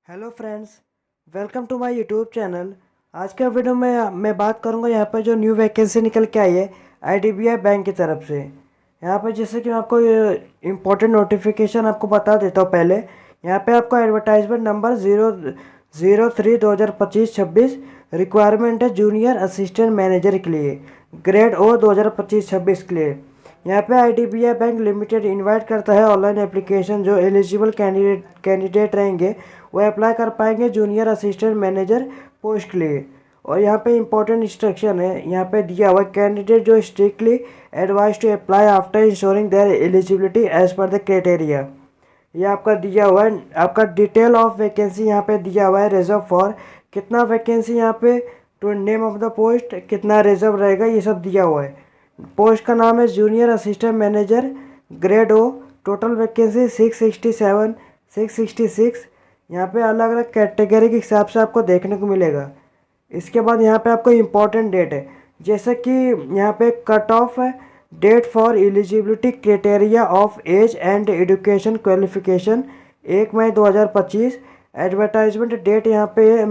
Hello friends, welcome to my YouTube channel. आज के video में मैं बात करूंगा यहाँ पर जो न्यू वैकेंसी निकल के आई है आईडीबीआई बैंक की तरफ से। यहाँ पर जैसे कि मैं आपको इम्पोर्टेंट नोटिफिकेशन आपको बता देता हूँ। पहले यहाँ पे आपको एडवर्टाइजमेंट नंबर 003/2025-26 रिक्वायरमेंट है जूनियर असिस्टेंट मैनेजर के लिए, ग्रेड ओ 2025-26 के लिए। यहाँ पे आईडीबीआई बैंक लिमिटेड इनवाइट करता है ऑनलाइन एप्लीकेशन। जो एलिजिबल कैंडिडेट रहेंगे वो अप्लाई कर पाएंगे जूनियर असिस्टेंट मैनेजर पोस्ट के लिए। और यहाँ पे इंपॉर्टेंट इंस्ट्रक्शन है यहाँ पे दिया हुआ, कैंडिडेट जो strictly advise to apply after ensuring their eligibility as per the criteria. ये आपका दिया हुआ है। आपका डिटेल ऑफ वैकेंसी यहाँ पे दिया हुआ है। रिजर्व फॉर कितना वैकेंसी यहाँ पे, to name of the post कितना रिजर्व रहेगा, ये सब दिया हुआ है। पोस्ट का नाम है junior assistant manager grade O. Total vacancy 666। यहाँ पे अलग अलग कैटेगरी के हिसाब से आपको देखने को मिलेगा। इसके बाद यहाँ पे आपको इम्पोर्टेंट डेट है, जैसे कि यहाँ पे कट ऑफ है date for eligibility criteria of age and education qualification 1 May 2025। Advertisement date यहाँ पे है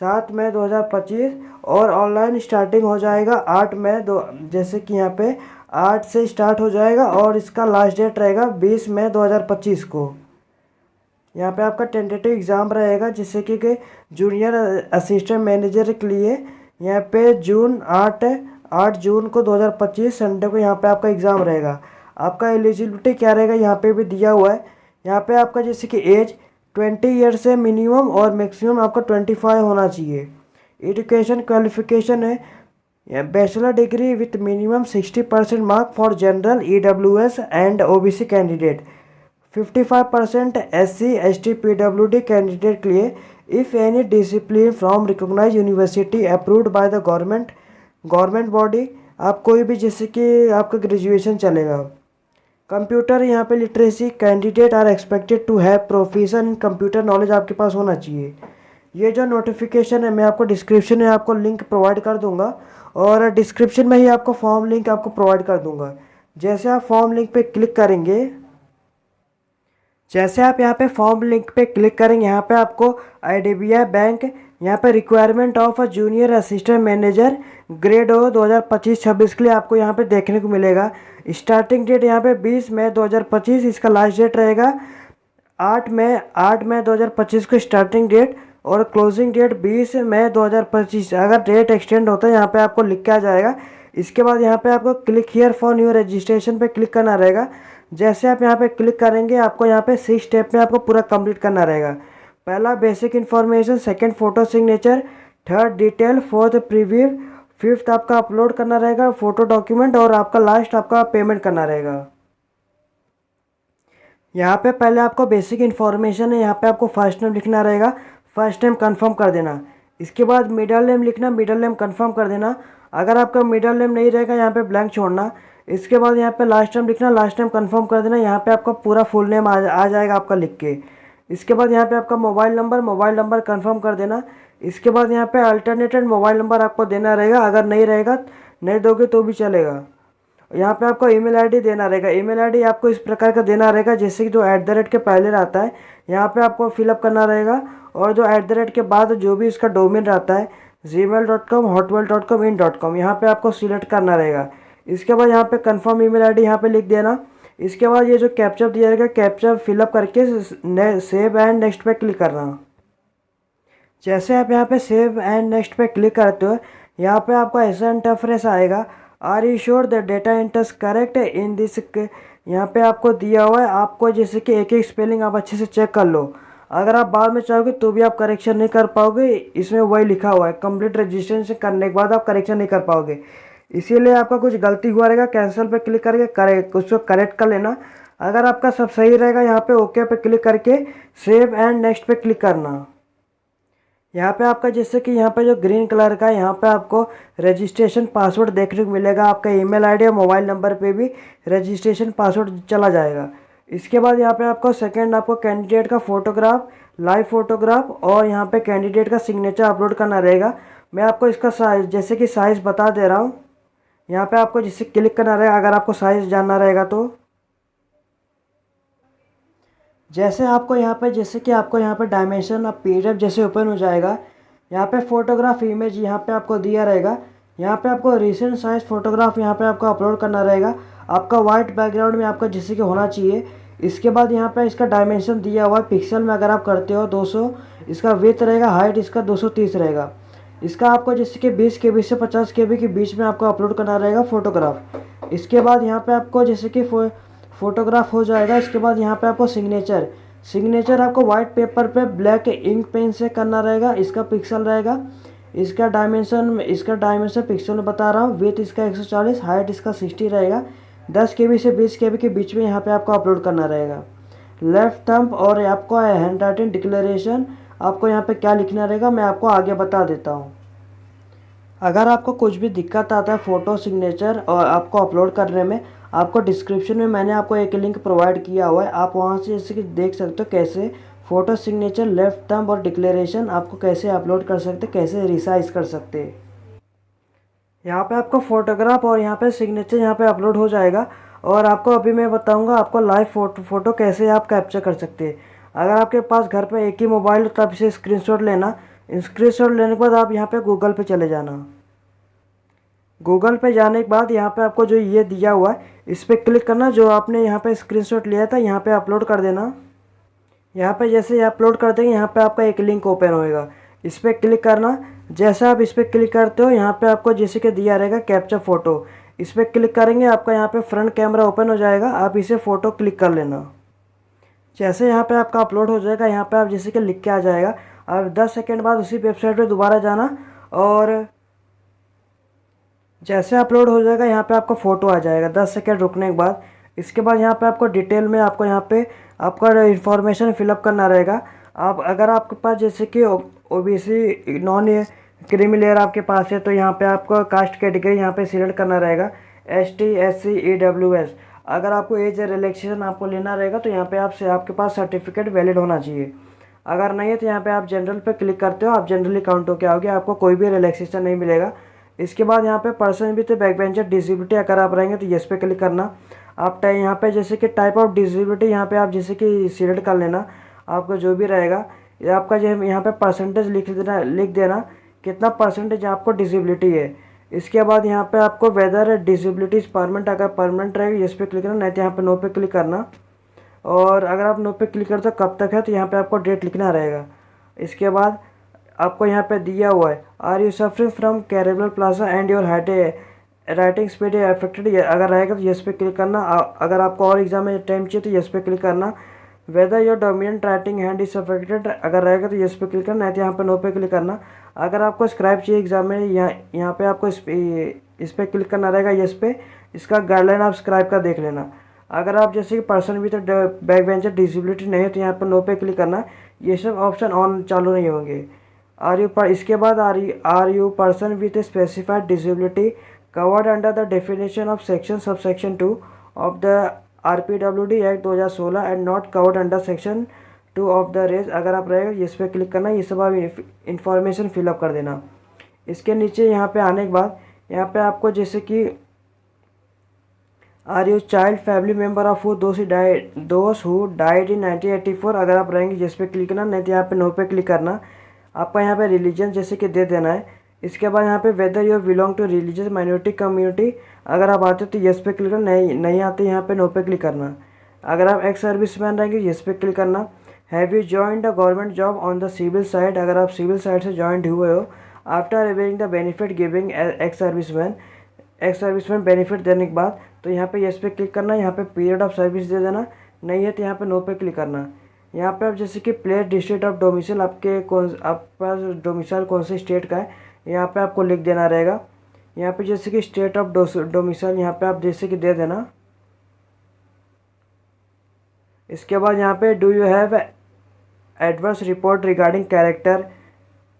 सात मई 2025। और ऑनलाइन स्टार्टिंग हो जाएगा 8 मई जैसे कि यहाँ पे 8 से स्टार्ट हो जाएगा और इसका लास्ट डेट रहेगा 20 मई 2025 को। यहाँ पे आपका टेंटेटिव एग्ज़ाम रहेगा जैसे कि जूनियर असिस्टेंट मैनेजर के लिए। यहाँ पे 8 जून को 2025 संडे को यहाँ पे आपका एग्ज़ाम रहेगा। आपका एलिजिबिलिटी क्या रहेगा यहाँ पे भी दिया हुआ है। यहाँ पे आपका जैसे कि एज 20 ईयर से मिनिमम और मैक्सिमम आपका 25 होना चाहिए। एजुकेशन क्वालिफिकेशन है bachelor degree with minimum 60% mark for general EWS and OBC candidate, 55% SC ST PWD candidate के लिए। If any discipline from recognise university approved by the government body. आप कोई भी जैसे कि आपका ग्रेजुएशन चलेगा। कंप्यूटर यहाँ पे literacy candidate are expected to have proficiency in computer knowledge आपके पास होना चाहिए। ये जो नोटिफिकेशन है मैं आपको डिस्क्रिप्शन में आपको लिंक प्रोवाइड कर दूंगा और डिस्क्रिप्शन में ही आपको फॉर्म लिंक आपको प्रोवाइड कर दूंगा। जैसे आप फॉर्म लिंक पे क्लिक करेंगे, जैसे आप यहाँ पे फॉर्म लिंक पे क्लिक करेंगे, यहाँ पे आपको आईडीबीआई बैंक यहाँ पे requirement of a junior assistant manager grade O 2025-26 के लिए आपको यहाँ पे देखने को मिलेगा। स्टार्टिंग डेट यहाँ पे 20 मई 2025, इसका लास्ट डेट रहेगा 8 मई 2025 को स्टार्टिंग डेट और क्लोजिंग डेट 20 मई 2025। अगर डेट एक्सटेंड होता है यहाँ पे आपको लिख के आ जाएगा। इसके बाद यहाँ पे आपको click here for new registration पे क्लिक करना रहेगा। जैसे आप यहाँ पे क्लिक करेंगे आपको यहाँ पे 6 स्टेप में आपको पूरा कंप्लीट करना रहेगा। पहला basic information, second photo signature, third detail, fourth preview, fifth आपका अपलोड करना रहेगा फोटो डॉक्यूमेंट और आपका लास्ट आपका पेमेंट करना रहेगा। यहाँ पे पहले आपको बेसिक इन्फॉर्मेशन है, यहाँ पे आपको फर्स्ट नेम लिखना रहेगा, फर्स्ट नेम कंफर्म कर देना। इसके बाद मिडल नेम लिखना, मिडल नेम कंफर्म कर देना। अगर आपका मिडल नेम नहीं रहेगा यहाँ पे ब्लैंक छोड़ना। इसके बाद यहाँ पे लास्ट नेम लिखना, लास्ट नेम कंफर्म कर देना। यहाँ पे आपका पूरा फुल नेम आ जाएगा आपका लिख के। इसके बाद यहाँ पे आपका मोबाइल नंबर कंफर्म कर देना। इसके बाद यहाँ पे अल्टरनेटेड मोबाइल नंबर आपको देना रहेगा, अगर नहीं रहेगा नहीं दोगे तो भी चलेगा। यहाँ पे आपको ईमेल आईडी देना रहेगा। ईमेल आईडी आपको इस प्रकार का देना रहेगा जैसे कि जो @ के पहले रहता है यहाँ पे आपको फिलअप करना रहेगा। और जो @ के बाद जो भी इसका डोमेन रहता है gmail.com, hotmail.com, in.com, यहाँ पे आपको सिलेक्ट करना रहेगा। इसके बाद यहाँ पे कंफर्म ईमेल आईडी यहाँ पे लिख देना। इसके बाद ये जो कैप्चा दिया रहेगा कैप्चा फिलअप करके सेव एंड नेक्स्ट पे क्लिक करना। जैसे आप यहाँ पे सेव एंड नेक्स्ट पे क्लिक करते हो यहाँ पे आपको ऐसा इंटरफेस आएगा, are you sure the data enters correct in this. यहाँ पे आपको दिया हुआ है, आपको जैसे कि एक स्पेलिंग आप अच्छे से चेक कर लो। अगर आप बाद में चाहोगे तो भी आप करेक्शन नहीं कर पाओगे, इसमें वही लिखा हुआ है कंप्लीट रजिस्ट्रेशन करने के बाद आप करेक्शन नहीं कर पाओगे। इसीलिए आपका कुछ गलती हुआ रहेगा, कैंसिल पे क्लिक करके उसको करेक्ट कर लेना। अगर आपका सब सही रहेगा यहाँ पे ओके पे क्लिक करके सेव एंड नेक्स्ट पे क्लिक करना। यहाँ पे आपका जैसे कि यहाँ पे जो ग्रीन कलर का यहाँ पे आपको रजिस्ट्रेशन पासवर्ड देखने को मिलेगा। आपका ईमेल आईडी और मोबाइल नंबर पे भी रजिस्ट्रेशन पासवर्ड चला जाएगा। इसके बाद यहाँ पे आपको सेकंड आपको कैंडिडेट का फोटोग्राफ, लाइव फोटोग्राफ और यहाँ पे कैंडिडेट का सिग्नेचर अपलोड करना रहेगा। मैं आपको इसका साइज़ जैसे कि साइज़ बता दे रहा हूँ। यहाँ पे आपको जिससे क्लिक करना रहेगा अगर आपको साइज़ जानना रहेगा तो। जैसे आपको यहाँ पे जैसे कि आपको यहाँ पे डायमेंशन ऑफ पीडीएफ जैसे ओपन हो जाएगा, यहाँ पे फोटोग्राफ इमेज यहाँ पे आपको दिया रहेगा। यहाँ पे आपको रिसेंट साइज फोटोग्राफ यहाँ पे आपको अपलोड करना रहेगा। आपका वाइट बैकग्राउंड में आपका जैसे कि होना चाहिए। इसके बाद यहाँ पे इसका डायमेंशन दिया हुआ है पिक्सल में, अगर आप करते हो 200, इसका विड्थ रहेगा, हाइट इसका 230 रहेगा। इसका आपको जैसे कि 20 KB से 50 KB के बीच में आपको अपलोड करना रहेगा फ़ोटोग्राफ। इसके बाद यहाँ पे आपको जैसे कि फ़ोटोग्राफ हो जाएगा। इसके बाद यहाँ पे आपको सिग्नेचर आपको वाइट पेपर पे ब्लैक इंक पेन से करना रहेगा। इसका पिक्सल रहेगा, इसका डायमेंशन पिक्सल में बता रहा हूँ। विड्थ इसका 140, हाइट इसका 60 रहेगा। 10 KB से 20 KB के बीच में यहाँ पे आपको अपलोड करना रहेगा। लेफ्ट थंब और आपको हैंड राइटिंग डिक्लेरेशन आपको यहाँ पे क्या लिखना रहेगा मैं आपको आगे बता देता हूँ। अगर आपको कुछ भी दिक्कत आता है फ़ोटो सिग्नेचर और आपको अपलोड करने में, आपको डिस्क्रिप्शन में मैंने आपको एक लिंक प्रोवाइड किया हुआ है, आप वहाँ से जैसे कि देख सकते हो कैसे फ़ोटो सिग्नेचर, लेफ्ट थंब और डिक्लेरेशन आपको कैसे अपलोड कर सकते, कैसे रिसाइज कर सकते। यहाँ पे आपको फ़ोटोग्राफ और यहाँ पे सिग्नेचर यहाँ पे अपलोड हो जाएगा। और आपको अभी मैं बताऊँगा आपको लाइव फ़ोटो कैसे आप कैप्चर कर सकते हैं। अगर आपके पास घर पे एक ही मोबाइल हो तब से स्क्रीनशॉट लेना। स्क्रीनशॉट लेने के बाद आप यहाँ पे गूगल पे चले जाना। गूगल पे जाने के बाद यहाँ पे आपको जो ये दिया हुआ है इस पर क्लिक करना। जो आपने यहाँ पे स्क्रीनशॉट लिया था यहाँ पे अपलोड कर देना। यहाँ पे जैसे अपलोड कर देंगे यहाँ पे आपका एक लिंक ओपन होएगा, इस पर क्लिक करना। जैसे आप इस पर क्लिक करते हो यहाँ पे आपको जैसे कि दिया रहेगा कैप्चर फ़ोटो, इस पर क्लिक करेंगे आपका यहाँ पे फ्रंट कैमरा ओपन हो जाएगा। आप इसे फ़ोटो क्लिक कर लेना। जैसे यहाँ पे आपका अपलोड हो जाएगा यहाँ पे आप जैसे कि लिख के आ जाएगा। अब 10 सेकेंड बाद उसी वेबसाइट पे दोबारा जाना और जैसे अपलोड हो जाएगा यहाँ पे आपका फ़ोटो आ जाएगा 10 सेकेंड रुकने के बाद। इसके बाद यहाँ पे आपको डिटेल में आपको यहाँ पे आपका इन्फॉर्मेशन फिलअप करना रहेगा। आप अगर आपके पास जैसे कि OBC नॉन क्रीमी लेयर आपके पास है तो यहाँ पे आपको कास्ट कैटेगरी यहाँ पे सिलेक्ट करना रहेगा, ST SC EWS। अगर आपको एज रिलैक्सेशन आपको लेना रहेगा तो यहाँ पे आपके पास सर्टिफिकेट वैलिड होना चाहिए। अगर नहीं है तो यहाँ पे आप जनरल पे क्लिक करते हो, आप जनरली काउंट होकर आओगे, आपको कोई भी रिलैक्सेशन नहीं मिलेगा। इसके बाद यहाँ पे person with back bencher disability अगर आप रहेंगे तो यस पे क्लिक करना। आप यहाँ पे जैसे कि टाइप ऑफ डिसेबिलिटी यहाँ पे आप जैसे कि सिलेक्ट कर लेना। आपका जो भी रहेगा ये आपका जो यहाँ पे परसेंटेज लिख देना कितना परसेंटेज आपको डिसेबिलिटी है। इसके बाद यहाँ पे आपको वेदर डिसेबिलिटीज परमानेंट, अगर परमानेंट रहेगा यस पे क्लिक करना, नहीं तो यहाँ पे नो पे क्लिक करना। और अगर आप नो पे क्लिक करते हो कब तक है तो यहाँ पे आपको डेट लिखना रहेगा। इसके बाद आपको यहाँ पे दिया हुआ है are you suffering from cerebral palsy and your writing speed affected, अगर रहेगा तो यस पे क्लिक करना। अगर आपको और एग्जाम में टाइम चाहिए तो यस पे क्लिक करना। Whether your dominant writing hand is affected, अगर रहेगा तो यस पे क्लिक करना, नहीं तो यहाँ पे नो पे क्लिक करना। अगर आपको स्क्राइब चाहिए एग्जाम में यहाँ पे आपको इस पर क्लिक करना रहेगा यस पे। इसका गाइडलाइन आप स्क्राइब का देख लेना। अगर आप जैसे कि person with back bencher disability नहीं है तो यहाँ पर नो पे क्लिक करना। ये सब ऑप्शन ऑन चालू नहीं होंगे। इसके बाद are you person with a specified disability covered under the definition of section subsection 2 of the RPWD act 2016 and not covered under section 2 of the race, अगर आप रहेगा इस पर क्लिक करना। ये सब आप इंफॉर्मेशन फिलअप कर देना। इसके नीचे यहाँ पे आने के बाद यहाँ पे आपको जैसे कि are you child family member of those who died in 1984, अगर आप रहेंगे जिस पे क्लिक करना, नहीं तो यहाँ पे नो पे क्लिक करना। आपका यहाँ पे रिलीजन जैसे कि दे देना है। इसके बाद यहाँ पे whether you belong to religious minority community, अगर आप आते हो तो यस पे क्लिक करना, नहीं आते यहाँ पे नो पे क्लिक करना। अगर आप एक्स सर्विस मैन रहेंगे यस पे क्लिक करना। Have you joined the government job on the civil side, अगर आप सिविल साइड से ज्वाइंट हुए हो after availing the benefit giving ex serviceman benefit देने के बाद, तो यहाँ पे यस पे क्लिक करना। यहाँ पे पीरियड ऑफ सर्विस दे देना, नहीं है तो यहाँ पे नो पे क्लिक करना। यहाँ पे आप जैसे कि प्लेस डिस्ट्रिक्ट ऑफ डोमिसाइल आपका डोमिसाइल कौन से स्टेट का है यहाँ पे आपको लिख देना रहेगा। यहाँ पे जैसे कि स्टेट ऑफ डोमिसाइल यहाँ पे आप जैसे कि दे देना। इसके बाद यहाँ पे do you have adverse report regarding character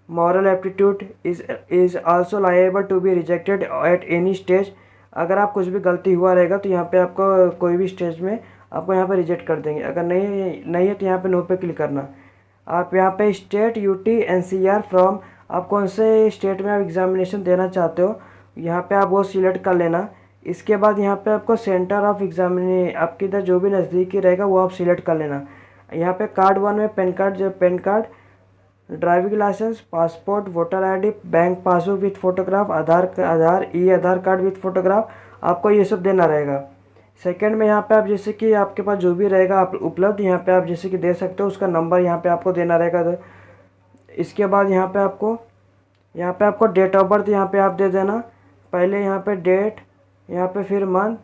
moral aptitude is also liable to be rejected at any stage, अगर आप कुछ भी गलती हुआ रहेगा तो यहाँ पे आपको कोई भी स्टेज में आपको यहाँ पे रिजेक्ट कर देंगे। अगर नहीं है तो यहाँ पे नो पे क्लिक करना। आप यहाँ पे स्टेट UT NCR फ्रॉम, आप कौन से स्टेट में आप एग्जामिनेशन देना चाहते हो यहाँ पे आप वो सिलेक्ट कर लेना। इसके बाद यहाँ पे आपको सेंटर ऑफ एग्जामिने आपके इधर जो भी नज़दीकी रहेगा वो आप सिलेक्ट कर लेना। यहाँ पे कार्ड 1 में PAN card, driving licence, passport, voter ID, bank passbook with photograph, Aadhaar card with photograph, आपको ये सब देना रहेगा। सेकंड में यहाँ पे आप जैसे कि आपके पास जो भी रहेगा आप उपलब्ध यहाँ पे आप जैसे कि दे सकते हो, उसका नंबर यहाँ पे आपको देना रहेगा। तो इसके बाद यहाँ पे आपको डेट ऑफ बर्थ यहाँ पे आप दे देना। पहले यहाँ पे डेट, यहाँ पे फिर मंथ,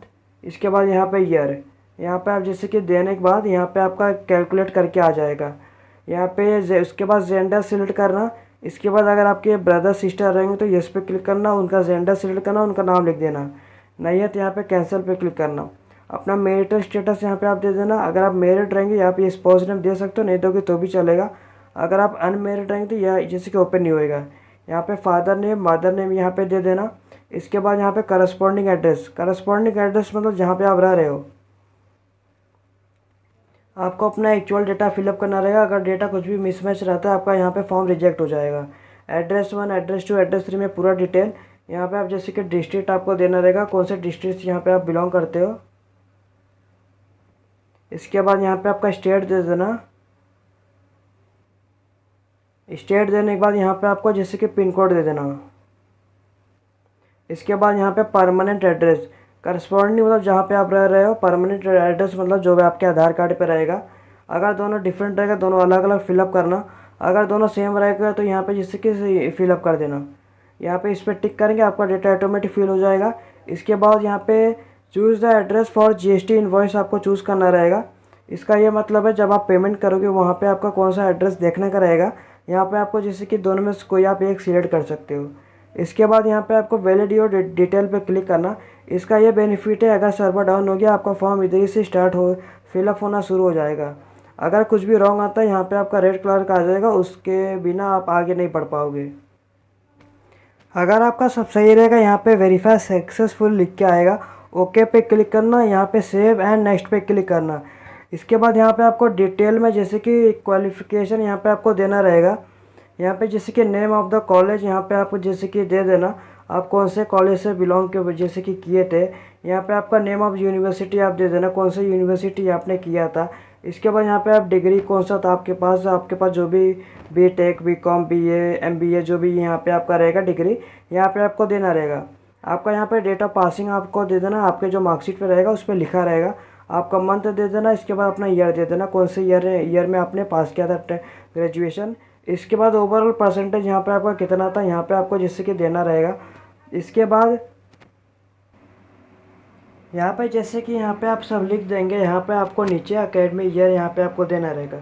इसके बाद यहाँ पे ईयर। यहाँ पे आप जैसे कि देने के बाद यहाँ पे आपका कैलकुलेट करके आ जाएगा। यहाँ पे उसके बाद जेंडर सिलेक्ट करना। इसके बाद अगर आपके ब्रदर सिस्टर रहेंगे तो यस पे क्लिक करना, उनका जेंडर सिलेक्ट करना, उनका नाम लिख देना। नहीं है तो यहाँ पे कैंसिल पे क्लिक करना। अपना मैरिटल स्टेटस यहाँ पे आप दे देना। अगर आप मैरिड रहेंगे यहाँ पे स्पाउस नेम दे सकते हो, नहीं दोगे तो भी चलेगा। अगर आप अनमेरिड रहेंगे तो यह जैसे कि ओपन नहीं होएगा। यहाँ पे फादर नेम, मदर नेम यहाँ पे दे देना। इसके बाद यहाँ पे करस्पॉन्डिंग एड्रेस मतलब जहाँ पे आप रह रहे हो, आपको अपना एक्चुअल डेटा फिलअप करना रहेगा। अगर डेटा कुछ भी मिसमैच रहता है आपका यहाँ पे फॉर्म रिजेक्ट हो जाएगा। एड्रेस 1, एड्रेस 2, एड्रेस 3 में पूरा डिटेल। यहाँ पे आप जैसे कि डिस्ट्रिक्ट आपको देना रहेगा, कौन से डिस्ट्रिक्ट से यहाँ पे आप बिलोंग करते हो। इसके बाद यहाँ पे आपका स्टेट दे देना। स्टेट देने के बाद यहाँ पे आपको जैसे कि पिन कोड दे देना। इसके बाद यहाँ पे परमानेंट एड्रेस, करस्पॉन्डिंग मतलब जहाँ पे आप रह रहे हो। परमानेंट एड्रेस मतलब जो भी आपके आधार कार्ड पे रहेगा। अगर दोनों डिफरेंट रहेगा दोनों अलग अलग फिलअप करना। अगर दोनों सेम रहेगा तो यहाँ पे जैसे कि फिलअप कर देना। यहाँ पे इस पर टिक करेंगे आपका डेटा ऑटोमेटिक फिल हो जाएगा। इसके बाद यहाँ पे choose the address for GST invoice आपको चूज़ करना रहेगा। इसका ये मतलब है जब आप पेमेंट करोगे वहाँ पे आपका कौन सा एड्रेस देखने का रहेगा। यहाँ पे आपको जैसे कि दोनों में से कोई आप एक सिलेक्ट कर सकते हो। इसके बाद यहाँ पे आपको वैलिड और डिटेल पे क्लिक करना। इसका ये बेनिफिट है, अगर सर्वर डाउन हो गया आपका फॉर्म इधर ही से स्टार्ट हो फिलअप होना शुरू हो जाएगा। अगर कुछ भी रॉन्ग आता है यहाँ पे आपका रेड कलर का आ जाएगा, उसके बिना आप आगे नहीं बढ़ पाओगे। अगर आपका सब सही रहेगा यहाँ पे वेरीफाई सक्सेसफुल लिख के आएगा। ओके पे क्लिक करना, यहाँ पे सेव एंड नेक्स्ट पे क्लिक करना। इसके बाद यहाँ पे आपको डिटेल में जैसे कि क्वालिफ़िकेशन यहाँ पे आपको देना रहेगा। यहाँ पे जैसे कि नेम ऑफ द कॉलेज यहाँ पे आपको जैसे कि दे देना, आप कौन से कॉलेज से बिलोंग के जैसे कि किए थे। यहाँ पे आपका नेम ऑफ यूनिवर्सिटी आप दे देना, कौन से यूनिवर्सिटी आपने किया था। इसके बाद यहाँ पे आप डिग्री कौन सा था आपके पास जो भी BTech, BCom, BA, MBA जो भी यहाँ पे आपका रहेगा डिग्री, यहाँ पे आपको देना रहेगा। आपका यहाँ पे डेट ऑफ पासिंग आपको दे देना, आपके जो मार्कशीट पे रहेगा उस पर लिखा रहेगा। आपका मंथ दे देना। इसके बाद अपना ईयर दे देना, कौन से ईयर में आपने पास किया था ग्रेजुएशन। इसके बाद ओवरऑल परसेंटेज यहाँ पे आपका कितना था यहाँ पे आपको जैसे कि देना रहेगा। इसके बाद यहाँ पे जैसे कि यहाँ पे आप सब लिख देंगे। यहाँ पे आपको नीचे एकेडमी ईयर यहाँ पे आपको देना रहेगा।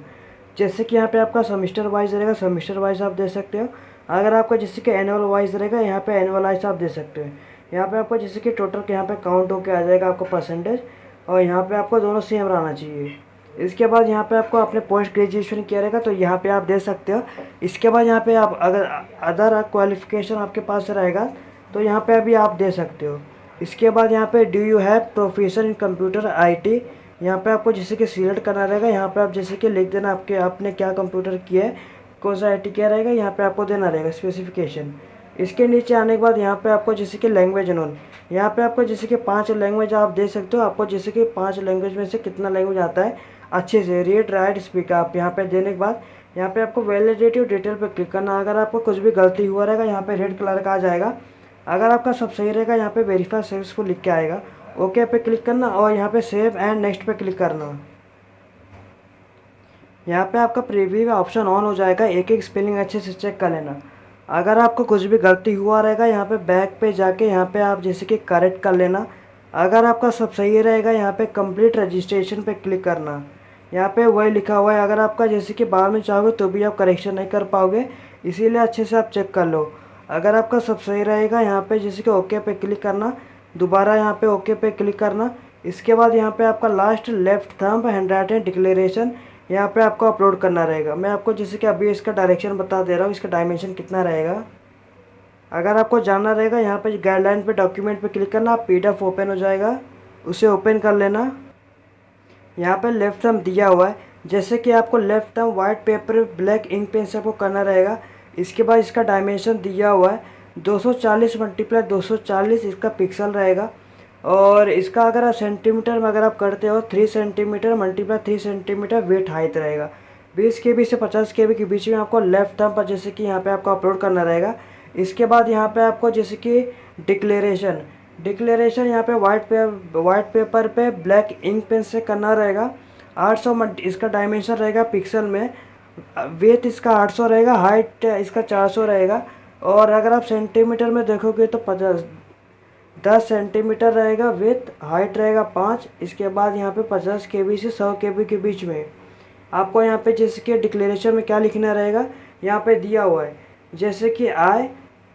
जैसे कि यहाँ पे आपका सेमेस्टर वाइज रहेगा, सेमेस्टर वाइज आप दे सकते हो। अगर आपका जैसे कि एनुअल वाइज रहेगा यहाँ पे एनुअल वाइज आप दे सकते हो। यहाँ पे आपको जैसे कि टोटल यहाँ पे काउंट होके आ जाएगा आपको परसेंटेज, और यहाँ पे आपको दोनों सेम रहना चाहिए। इसके बाद यहाँ पे आपको अपने पोस्ट ग्रेजुएशन किया रहेगा तो यहाँ पे आप दे सकते हो। इसके बाद यहाँ पे आप अगर अदर क्वालिफिकेशन आपके पास रहेगा तो यहाँ पे अभी आप दे सकते हो। इसके बाद यहाँ पे do you have profession in computer IT, यहाँ पे आपको जैसे कि सिलेक्ट करना रहेगा। यहाँ पे आप जैसे कि लिख देना आपने क्या कंप्यूटर किया है, कौन सा IT किया रहेगा, यहाँ पे आपको देना रहेगा स्पेसिफिकेशन। इसके नीचे आने के बाद यहाँ पे आपको जैसे कि लैंग्वेज नोन, यहाँ पे आपको जैसे कि 5 लैंग्वेज आप दे सकते हो। आपको जैसे कि 5 लैंग्वेज में से कितना लैंग्वेज आता है अच्छे से रीड राइट स्पीक आप यहाँ पे देने के बाद यहाँ पे आपको वैलिडिटी और डिटेल पे क्लिक करना। अगर आपको कुछ भी गलती हुआ रहेगा यहाँ पे रेड कलर का आ जाएगा। अगर आपका सब सही रहेगा यहाँ पे वेरीफाई सक्सेसफुल लिख के आएगा। ओके पे क्लिक करना और यहाँ पे सेव एंड नेक्स्ट पे क्लिक करना। यहाँ पे आपका प्रीव्यू ऑप्शन ऑन हो जाएगा। एक एक स्पेलिंग अच्छे से चेक कर लेना। अगर आपको कुछ भी गलती हुआ रहेगा यहाँ पे बैक पे जाके यहाँ पे आप जैसे कि करेक्ट कर लेना। अगर आपका सब सही रहेगा यहाँ पे कंप्लीट रजिस्ट्रेशन पे क्लिक करना। यहाँ पे वही लिखा हुआ है, अगर आपका जैसे कि बाद में चाहोगे तो भी आप करेक्शन नहीं कर पाओगे, इसीलिए अच्छे से आप चेक कर लो। अगर आपका सब सही रहेगा यहाँ पे जैसे कि ओके पे क्लिक करना, दोबारा यहाँ पे ओके पे क्लिक करना। इसके बाद यहाँ पे आपका last left thumb handwriting declaration यहाँ पे आपको अपलोड करना रहेगा। मैं आपको जैसे कि अभी इसका डायरेक्शन बता दे रहा हूँ, इसका डायमेंशन कितना रहेगा। अगर आपको जानना रहेगा यहाँ पे गाइडलाइन पे डॉक्यूमेंट पे क्लिक करना, आप PDF ओपन हो जाएगा, उसे ओपन कर लेना। यहाँ पे लेफ्ट थंब दिया हुआ है, जैसे कि आपको left thumb white paper black ink pen से आपको करना रहेगा। इसके बाद इसका डायमेंशन दिया हुआ है 240 × 240 इसका पिक्सल रहेगा। और इसका अगर आप सेंटीमीटर में अगर आप करते हो 3 centimetre multiply 3 centimetre weight height रहेगा। 20 KB से 50 KB के बीच में आपको लेफ्ट थंब पर जैसे कि यहाँ पे आपको अपलोड करना रहेगा। इसके बाद यहाँ पे आपको जैसे कि डिक्लेरेशन यहाँ पे वाइट पेपर पे ब्लैक इंक पेन से करना रहेगा। 800 इसका डायमेंशन रहेगा पिक्सल में, वेथ इसका 800 रहेगा, हाइट इसका 400 रहेगा। और अगर आप सेंटीमीटर में देखोगे तो 10 सेंटीमीटर रहेगा विथ, हाइट रहेगा 5। इसके बाद यहाँ पे 50 KB से 100 KB के बीच में आपको यहाँ पे जैसे कि डिक्लेरेशन में क्या लिखना रहेगा यहाँ पे दिया हुआ है, जैसे कि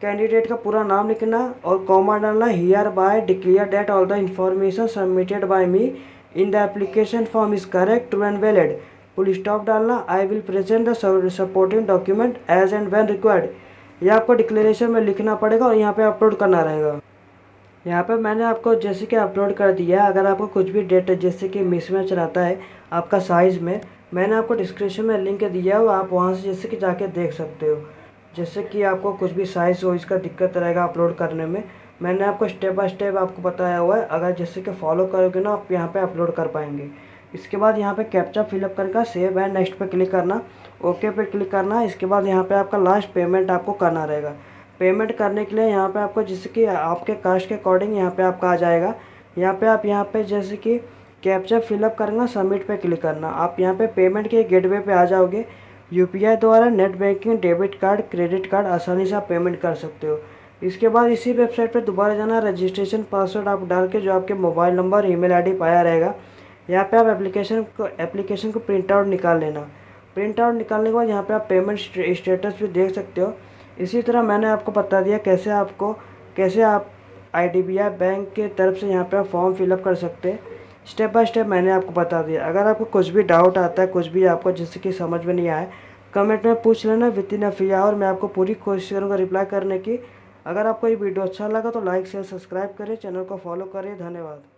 कैंडिडेट का पूरा नाम लिखना और कॉमा डालना, hereby declare that all the information submitted by me in the application form is correct true and valid, full stop डालना, I will present the supporting document as and when required. यह आपको declaration में लिखना पड़ेगा और यहाँ पे upload करना रहेगा। यहाँ पे मैंने आपको जैसे कि अपलोड कर दिया है। अगर आपको कुछ भी डेटा जैसे कि मिसमैच रहता है आपका साइज़ में, मैंने आपको डिस्क्रिप्शन में लिंक दिया हो, आप वहाँ से जैसे कि जाके देख सकते हो। जैसे कि आपको कुछ भी साइज़ हो इसका दिक्कत रहेगा अपलोड करने में, मैंने आपको स्टेप बाय स्टेप आपको बताया हुआ है। अगर जैसे कि फॉलो करोगे ना आप यहाँ पे अपलोड कर पाएंगे। इसके बाद यहाँ पे कैप्चा फिलअप करके सेव एंड नेक्स्ट पे क्लिक करना, ओके पे क्लिक करना। इसके बाद यहाँ पे आपका लास्ट पेमेंट आपको करना रहेगा। पेमेंट करने के लिए यहाँ पे आपको जैसे कि आपके कास्ट के अकॉर्डिंग यहाँ पे आपका आ जाएगा। यहाँ पे आप यहाँ पे जैसे कि कैप्चा फिलअप करेंगे, सबमिट पे क्लिक करना। आप यहाँ पे पेमेंट के गेटवे पे आ जाओगे। यूपीआई द्वारा, net banking, debit card, credit card आसानी से आप पेमेंट कर सकते हो। इसके बाद इसी वेबसाइट पर दोबारा जाना, रजिस्ट्रेशन पासवर्ड आप डाल के जो आपके मोबाइल नंबर ईमेल आईडी पाया रहेगा, यहाँ पे आप एप्लीकेशन को प्रिंट आउट निकाल लेना। प्रिंट आउट निकालने के बाद यहाँ पे आप पेमेंट स्टेटस भी देख सकते हो। इसी तरह मैंने आपको बता दिया कैसे आप IDBI बैंक के तरफ से यहाँ पे आप फॉर्म फिलअप कर सकते हैं। स्टेप बाय स्टेप मैंने आपको बता दिया। अगर आपको कुछ भी डाउट आता है, कुछ भी आपको जैसे कि समझ में नहीं आए, कमेंट में पूछ लेना within a free hour. मैं आपको पूरी कोशिश करूँगा रिप्लाई करने की। अगर आपको ये वीडियो अच्छा लगा तो लाइक शेयर सब्सक्राइब करें, चैनल को फॉलो करें। धन्यवाद।